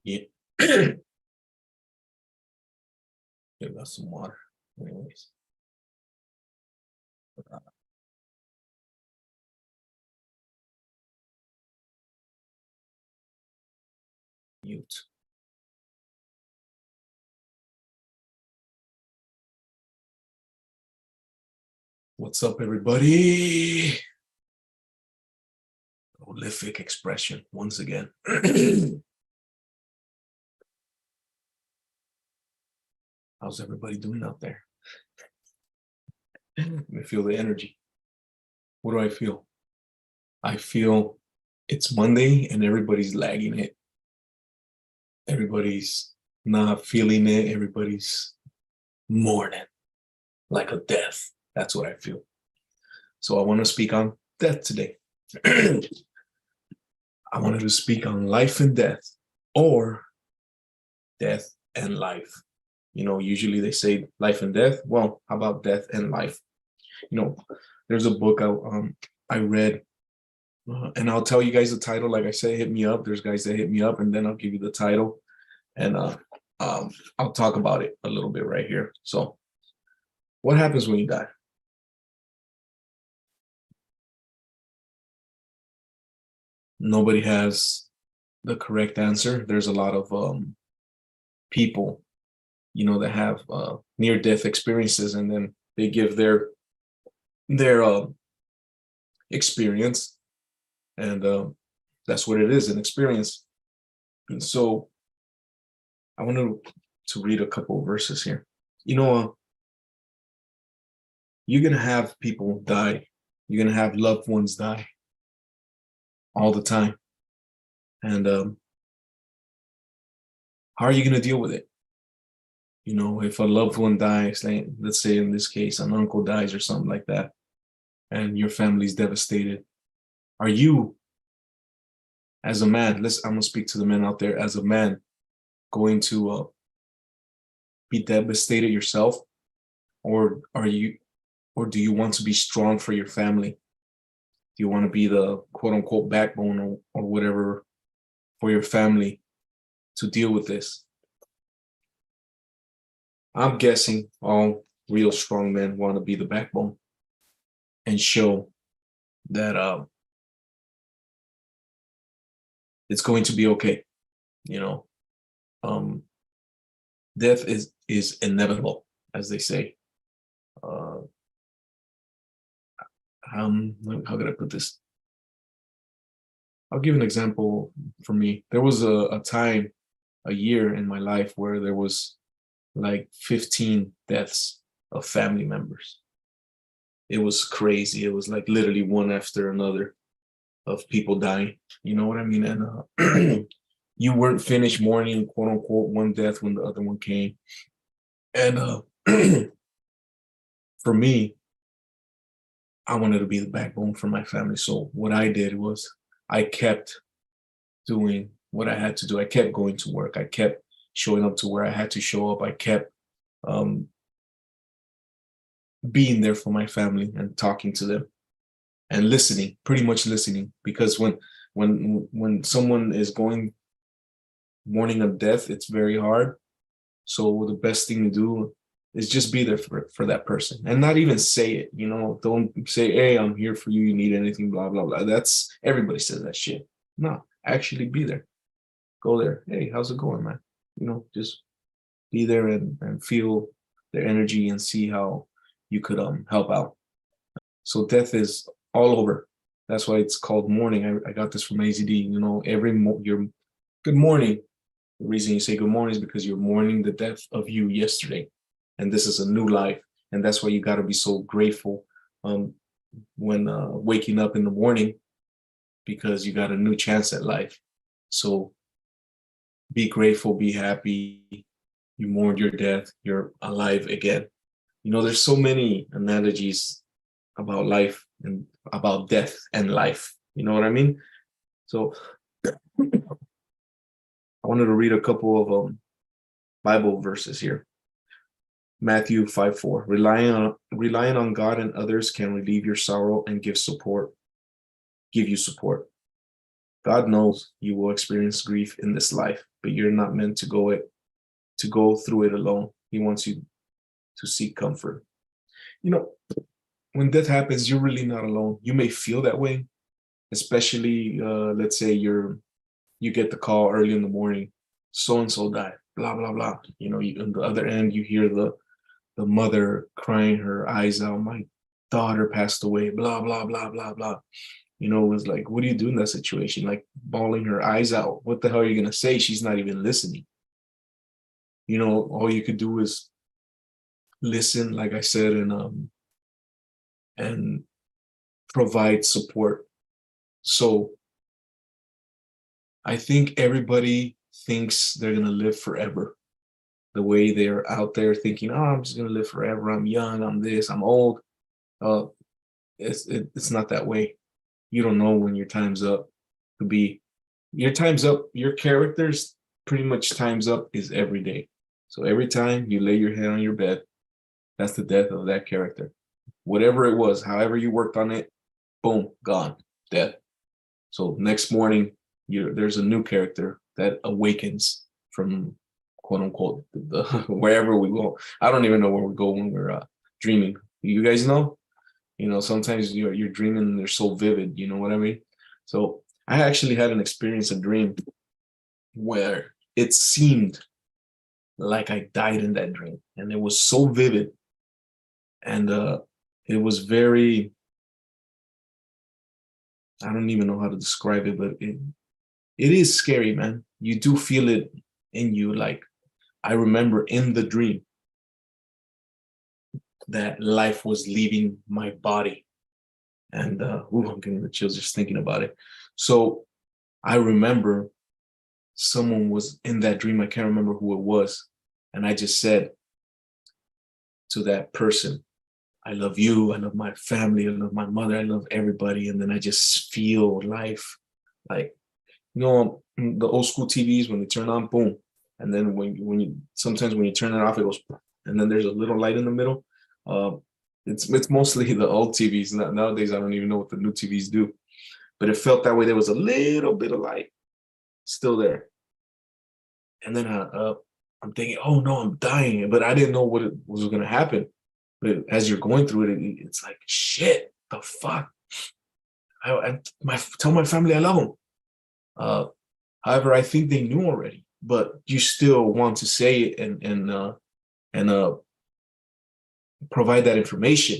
Yeah. Give us some water. Anyways. Mute. What's up, everybody? Prolific expression once again. How's everybody doing out there? I feel the energy. What do I feel? I feel it's Monday and everybody's lagging it. Everybody's not feeling it. Everybody's mourning like a death. That's what I feel. So I want to speak on death today. I wanted to speak on life and death, or death and life. You know, usually they say life and death. Well, how about death and life? You know, there's a book I read, and I'll tell you guys the title. Like I said, hit me up. There's guys that hit me up, and then I'll give you the title, and I'll talk about it a little bit right here. So, what happens when you die? Nobody has the correct answer. There's a lot of people, you know, that have near-death experiences, and then they give their experience, and that's what it is, an experience. And so I wanted to read a couple of verses here. You know, you're gonna have people die. You're gonna have loved ones die all the time. And how are you gonna deal with it? You know, if a loved one dies, like, let's say in this case, an uncle dies or something like that, and your family's devastated, are you, as a man, I'm gonna speak to the men out there, as a man, going to be devastated yourself, or do you want to be strong for your family? Do you want to be the quote unquote backbone or whatever for your family to deal with this? I'm guessing all real strong men want to be the backbone and show that it's going to be okay. You know, death is inevitable, as they say. How could I put this? I'll give an example for me. There was a time, a year in my life where there was like 15 deaths of family members. It was crazy. It was like literally one after another of people dying. You know what I mean? And you weren't finished mourning, quote unquote, one death when the other one came. And for me, I wanted to be the backbone for my family. So what I did was I kept doing what I had to do. I kept going to work. I kept showing up to where I had to show up. I kept being there for my family and talking to them and listening, pretty much listening. Because when someone is mourning a death, it's very hard. So the best thing to do is just be there for that person and not even say it. You know, don't say, hey, I'm here for you. You need anything, blah, blah, blah. That's, everybody says that shit. No, actually be there. Go there. Hey, how's it going, man? You know, just be there and feel their energy and see how you could help out. So death is all over. That's why it's called mourning. I got this from AZD. You know, your good morning. The reason you say good morning is because you're mourning the death of you yesterday, and this is a new life. And that's why you got to be so grateful when waking up in the morning, because you got a new chance at life. So be grateful, be happy. You mourned your death, you're alive again. You know, there's so many analogies about life and about death and life. You know what I mean? So I wanted to read a couple of Bible verses here. Matthew 5:4. Relying on God and others can relieve your sorrow and give you support. God knows you will experience grief in this life, but you're not meant to go through it alone. He wants you to seek comfort. You know, when death happens, you're really not alone. You may feel that way, especially let's say you get the call early in the morning, so and so died, blah blah blah. You know, on the other end, you hear the mother crying her eyes out. My daughter passed away, blah blah blah blah blah. You know, it was like, what do you do in that situation? Like bawling her eyes out. What the hell are you gonna say? She's not even listening. You know, all you could do is listen, like I said, and provide support. So I think everybody thinks they're gonna live forever. The way they're out there thinking, oh, I'm just gonna live forever. I'm young. I'm this. I'm old. Uh, it's not that way. You don't know when your time's up to be. Your time's up. Your character's pretty much time's up is every day. So every time you lay your head on your bed, that's the death of that character. Whatever it was, however you worked on it, boom, gone, death. So next morning, there's a new character that awakens from quote unquote wherever we go. I don't even know where we go when we're dreaming. You guys know? You know, sometimes you're dreaming and they're so vivid. You know what I mean? So I actually had an experience, a dream, where it seemed like I died in that dream, and it was so vivid, and it was very. I don't even know how to describe it, but it is scary, man. You do feel it in you. Like I remember in the dream that life was leaving my body, and I'm getting the chills just thinking about it. So I remember someone was in that dream. I can't remember who it was, and I just said to that person, I love you, I love my family, I love my mother, I love everybody. And then I just feel life, like, you know, the old school TVs, when they turn on, boom. And then when you sometimes when you turn it off, it goes, and then there's a little light in the middle. It's mostly the old TVs. Nowadays, I don't even know what the new TVs do, but it felt that way. There was a little bit of light still there. And then I'm thinking, oh no, I'm dying. But I didn't know what was going to happen. But as you're going through it, it's like, shit, the fuck. Tell my family I love them. However, I think they knew already, but you still want to say it and provide that information.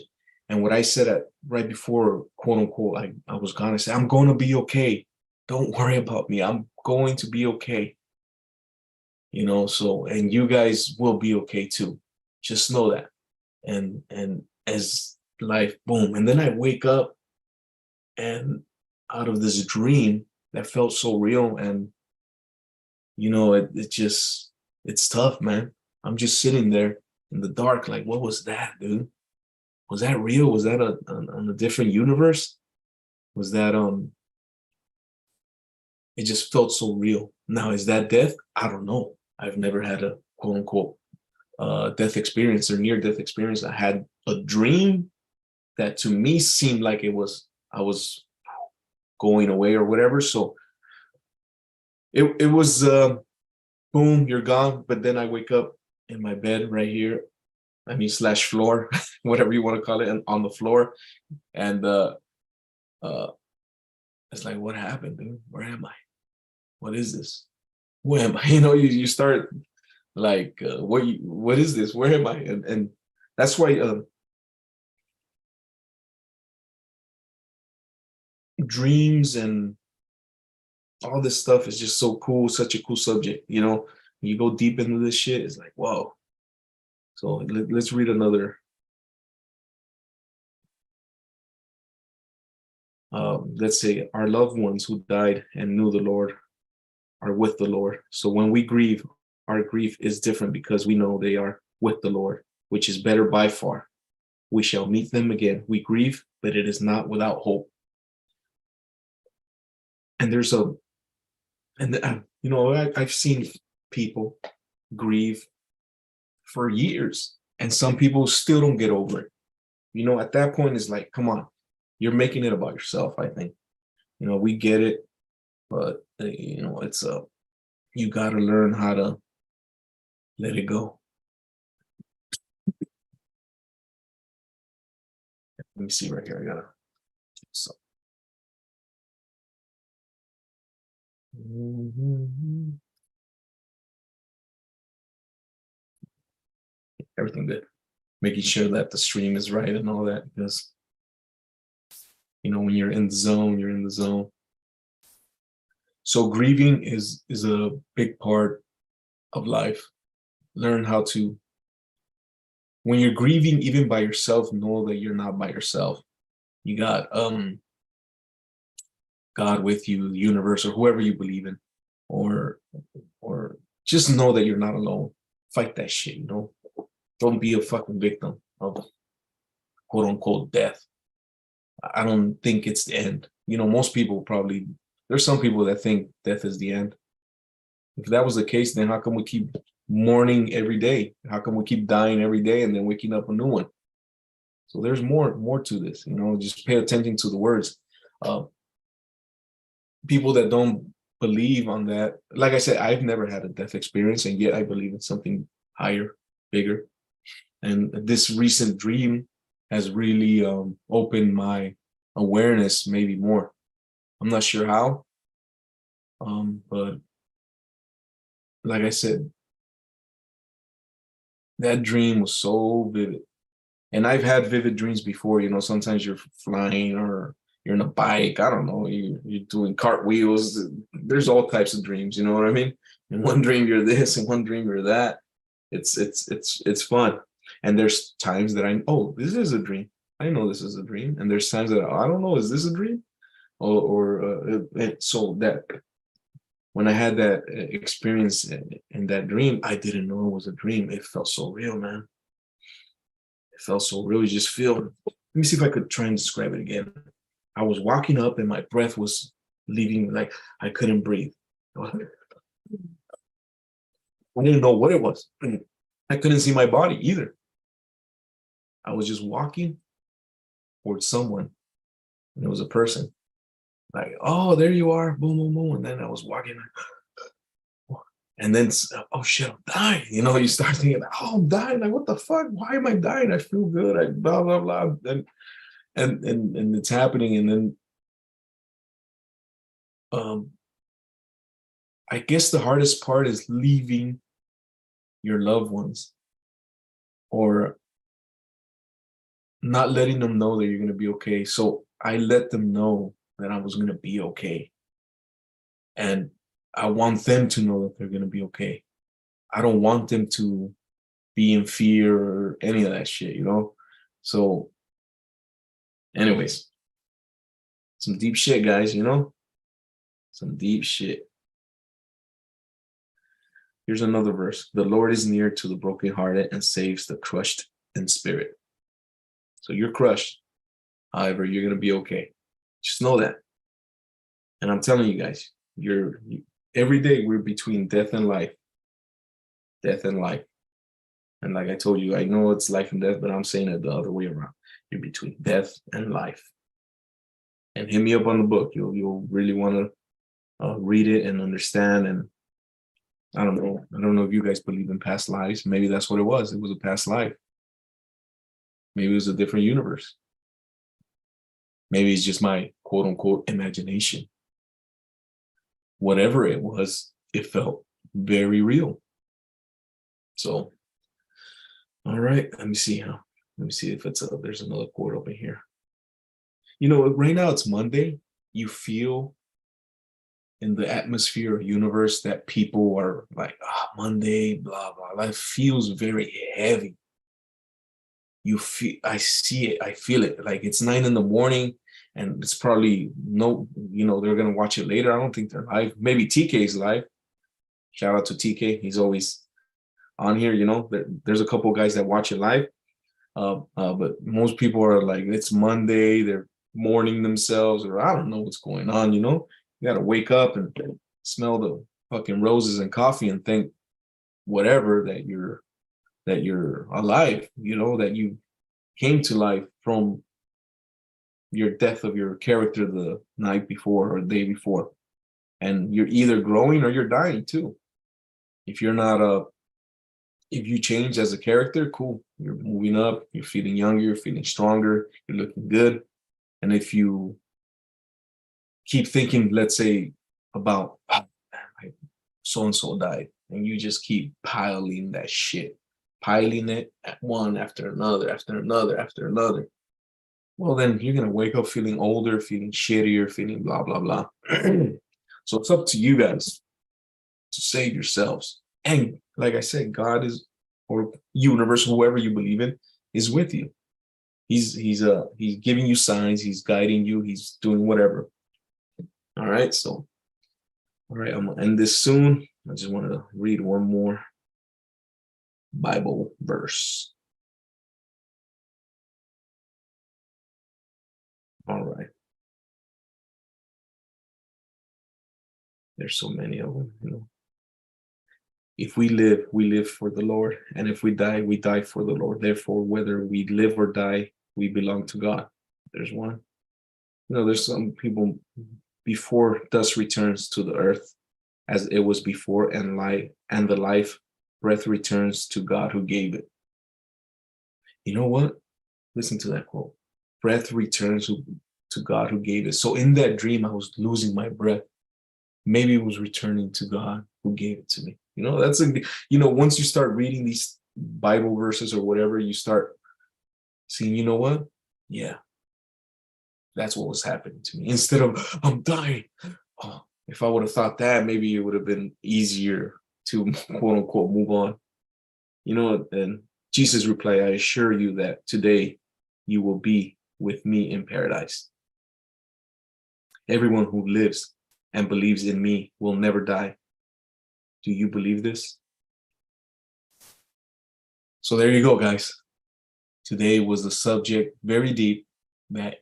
And what I said right before, quote unquote, I was gonna say, I'm going to be okay. Don't worry about me. I'm going to be okay. You know, so, and you guys will be okay too. Just know that. And as life, boom. And then I wake up and out of this dream that felt so real, and you know, it's tough, man. I'm just sitting there in the dark, like, what was that, dude? Was that real? Was that on a different universe? Was that it just felt so real. Now, is that death? I don't know. I've never had a quote unquote death experience or near death experience. I had a dream that to me seemed like I was going away or whatever. So it was boom, you're gone. But then I wake up in my bed right here. I mean, slash floor, whatever you want to call it, and on the floor. And it's like, what happened, dude? Where am I? What is this? Where am I? You know, you start like, what is this? Where am I? And that's why dreams and all this stuff is just so cool, such a cool subject. You know, when you go deep into this shit, it's like, whoa. So let's read another. Let's say our loved ones who died and knew the Lord are with the Lord. So when we grieve, our grief is different because we know they are with the Lord, which is better by far. We shall meet them again. We grieve, but it is not without hope. And there's you know, I've seen people grieve for years, and some people still don't get over it. You know, at that point, it's like, come on, you're making it about yourself, I think. You know, we get it. but it's you got to learn how to let it go. Let me see right here. I gotta. So. Everything good. Making sure that the stream is right and all that, because when you're in the zone, you're in the zone. So grieving is a big part of life. Learn how to, when you're grieving, even by yourself, know that you're not by yourself. You got God with you, the universe, or whoever you believe in, or just know that you're not alone. Fight that shit, Don't be a fucking victim of quote unquote death. I don't think it's the end. Most people probably, there's some people that think death is the end. If that was the case, then how come we keep mourning every day? How come we keep dying every day and then waking up a new one? So there's more to this, just pay attention to the words. People that don't believe on that, like I said, I've never had a death experience, and yet I believe in something higher, bigger. And this recent dream has really opened my awareness maybe more. I'm not sure how, but like I said, that dream was so vivid. And I've had vivid dreams before, sometimes you're flying or you're in a bike, I don't know, you're doing cartwheels. There's all types of dreams, you know what I mean? In one dream you're this, in one dream you're that. It's fun. And there's times that this is a dream. I know this is a dream. And there's times that I don't know, is this a dream? So that when I had that experience in that dream, I didn't know it was a dream. It felt so real, man. It felt so real. You just feel. Let me see if I could try and describe it again. I was walking up and my breath was leaving, like I couldn't breathe. I didn't know what it was. I couldn't see my body either. I was just walking towards someone, and it was a person. Like, oh, there you are, boom, boom, boom. And then I was walking, and then, oh shit, I'm dying. You start thinking, oh, I'm dying. Like, what the fuck? Why am I dying? I feel good. I blah blah blah. And it's happening, and then, I guess the hardest part is leaving your loved ones, or not letting them know that you're gonna be okay. So I let them know that I was gonna be okay, and I want them to know that they're gonna be okay. I don't want them to be in fear or any of that shit, So, anyways, some deep shit, guys, some deep shit. Here's another verse. The Lord is near to the brokenhearted and saves the crushed in spirit. So you're crushed. However, you're going to be okay. Just know that. And I'm telling you guys, every day we're between death and life. Death and life. And like I told you, I know it's life and death, but I'm saying it the other way around. You're between death and life. And hit me up on the book. You'll really want to read it and understand. And I don't know if you guys believe in past lives. Maybe that's what it was. It was a past life. Maybe it was a different universe. Maybe it's just my quote unquote imagination. Whatever it was, it felt very real. So, all right, let me see if there's another quote over here. Right now it's Monday. You feel in the atmosphere of universe that people are like, Monday, blah, blah. Life feels very heavy. I see it, I feel it. Like it's 9 a.m. and it's probably they're gonna watch it later. I don't think they're live. Maybe TK is live. Shout out to TK. He's always on here, there's a couple of guys that watch it live. But most people are like, it's Monday, they're mourning themselves, or I don't know what's going on, You gotta wake up and smell the fucking roses and coffee and think whatever that you're alive, that you came to life from your death of your character the night before or the day before. And you're either growing or you're dying too. If you're not if you change as a character, cool. You're moving up, you're feeling younger, you're feeling stronger, you're looking good. And if you keep thinking, let's say, about so and so died, and you just keep piling that shit, piling it at one after another, after another, after another, well, then you're gonna wake up feeling older, feeling shittier, feeling blah blah blah. So it's up to you guys to save yourselves. And like I said, God is, or universe, whoever you believe in, is with you. He's giving you signs, he's guiding you, he's doing whatever. All right, so all right, I'm gonna end this soon. I just wanted to read one more Bible verse. All right. There's so many of them, you know. If we live for the Lord, and if we die for the Lord. Therefore, whether we live or die, we belong to God. There's one. You know, there's some people before dust returns to the earth as it was before, and the life breath returns to God who gave it. You know what? Listen to that quote. Breath returns to God who gave it. So in that dream, I was losing my breath. Maybe it was returning to God who gave it to me. You know, that's once you start reading these Bible verses or whatever, you start seeing, you know what? Yeah, that's what was happening to me. Instead of, I'm dying. Oh, if I would have thought that, maybe it would have been easier to quote unquote move on. You know, and Jesus replied, I assure you that today you will be with me in paradise. Everyone who lives and believes in me will never die. Do you believe this? So there you go, guys. Today was the subject, very deep, that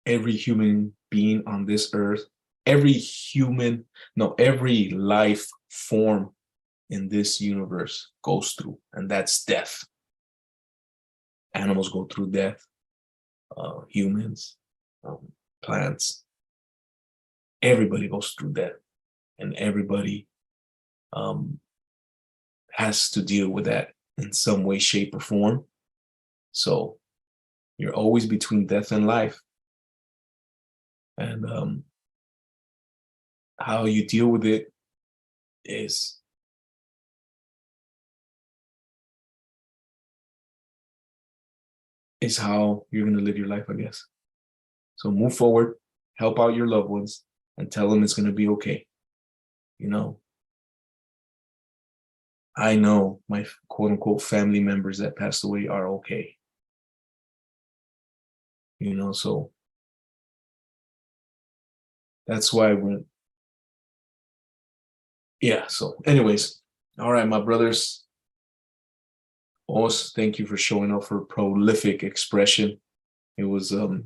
every human being on this earth, every life form in this universe goes through, and that's death. Animals go through death, humans, plants, everybody goes through death, and everybody has to deal with that in some way, shape, or form. So you're always between death and life. And how you deal with it is how you're going to live your life, I guess. So move forward, help out your loved ones, and tell them it's going to be okay. You know, I know my quote unquote family members that passed away are okay. You know, so that's why so anyways, all right, my brothers, Os, thank you for showing up for prolific expression. It was so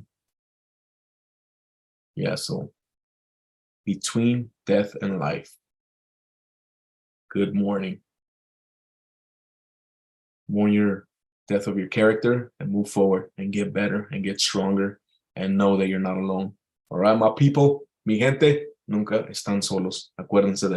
between death and life. Good morning. Mourn your death of your character and move forward and get better and get stronger and know that you're not alone. All right, my people, mi gente, nunca están solos. Acuérdense de